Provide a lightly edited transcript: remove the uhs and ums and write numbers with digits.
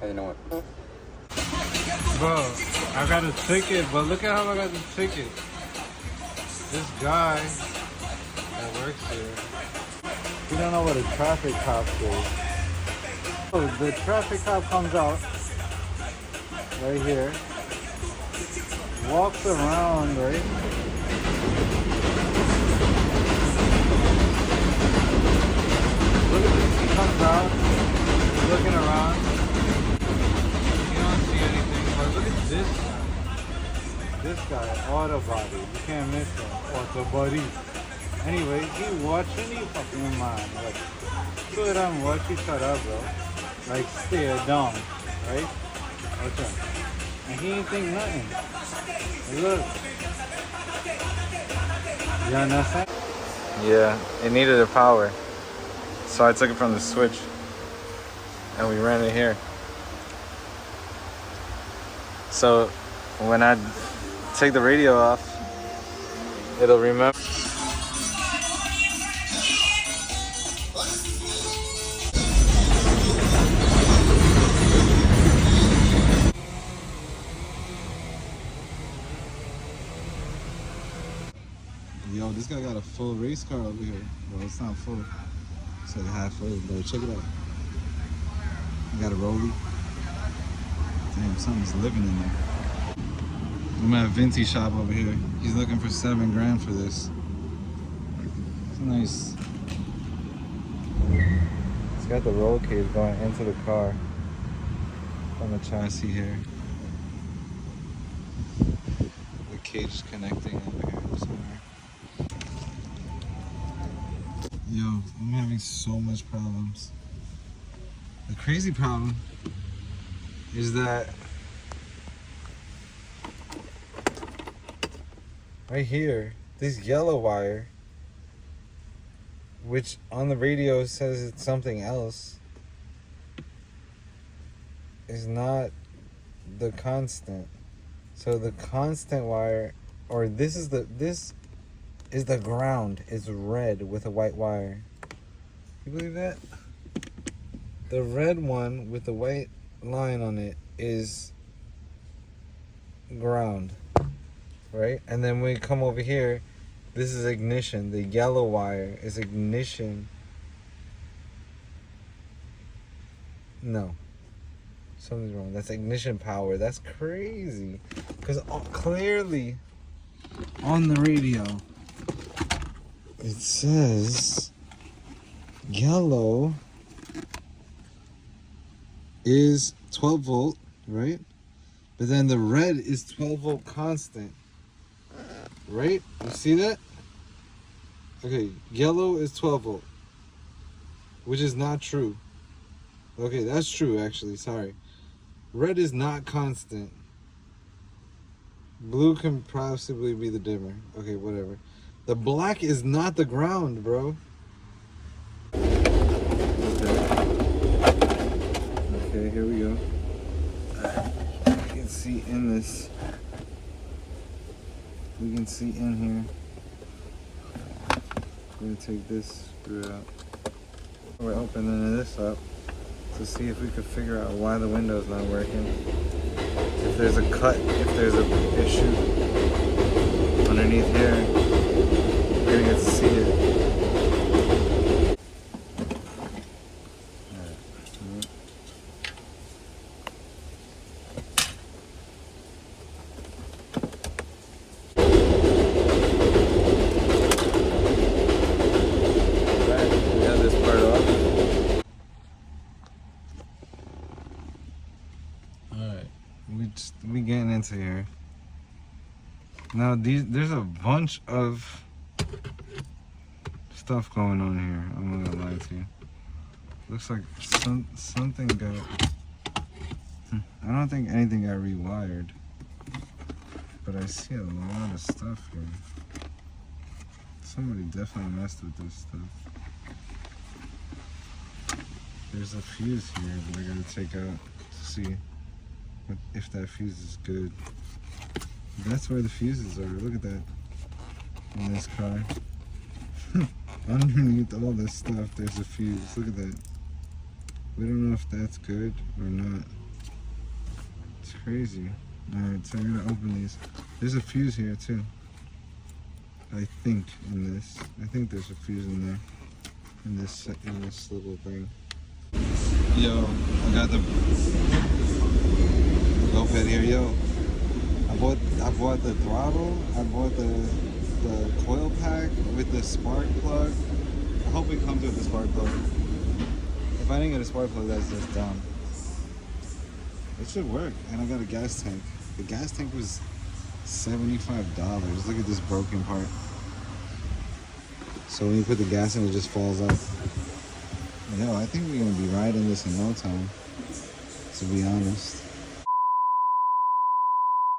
Hey, you know what? Bro, I got a ticket, but look at how I got the ticket. This guy that works here, he don't know what a traffic cop is. So the traffic cop comes out right here, walks around, right? Look at this, he comes out, he's looking around, you don't see anything, but look at this guy. This guy, auto body, you can't miss him, auto body. Anyway, he watching you fucking man, like, so that I'm watching, shut up, bro. Like, stare down, right? Watch him. And he ain't think nothing. Hey, look. You understand? Yeah, it needed a power. So I took it from the switch. And we ran it here. So when I take the radio off, it'll remember. Yo, this guy got a full race car over here. Well, it's not full. It's like half full, but check it out. He got a rollie. Damn, something's living in there. I'm at a Vinty shop over here. He's looking for $7 grand for this. It's nice. It's got the roll cage going into the car from the chassis here. The cage is connecting over here somewhere. Yo, I'm having so much problems. The crazy problem is that right here, this yellow wire, which on the radio says it's something else, is not the constant. So the constant wire, or this is the ground. It's red with a white wire. You believe that? The red one with the white line on it is ground, right? And then when we come over here, this is ignition. The yellow wire is ignition. No, something's wrong. That's ignition power. That's crazy. Because clearly on the radio, it says yellow is 12 volt, right? But then the red is 12 volt constant, right? You see that? Okay, yellow is 12 volt, which is not true. Okay, that's true actually, sorry. Red is not constant. Blue can possibly be the dimmer. Okay, whatever. The black is not the ground, bro. Okay, here we go. You can see in this. We can see in here. We're gonna take this screw out. We're opening this up to see if we could figure out why the window's not working. If there's a cut, if there's an issue underneath here, we're gonna get to see it. We getting into here. Now there's a bunch of stuff going on here. I'm not gonna lie to you. Looks like something got. I don't think anything got rewired, but I see a lot of stuff here. Somebody definitely messed with this stuff. There's a fuse here that I gotta take out to see if that fuse is good. That's where the fuses are. Look at that in this car. Underneath all this stuff, there's a fuse. Look at that. We don't know if that's good or not. It's crazy. Alright, so I'm gonna open these. There's a fuse here too. I think in this. I think there's a fuse in there. In this little thing. Yo, I got the GoPed here. Yo, I bought the throttle. I bought the coil pack with the spark plug. I hope it comes with the spark plug. If I didn't get a spark plug, that's just dumb. It should work. And I got a gas tank. The gas tank was $75. Look at this broken part. So when you put the gas in, it just falls out. Yo, I think we're gonna be riding this in no time, to be honest.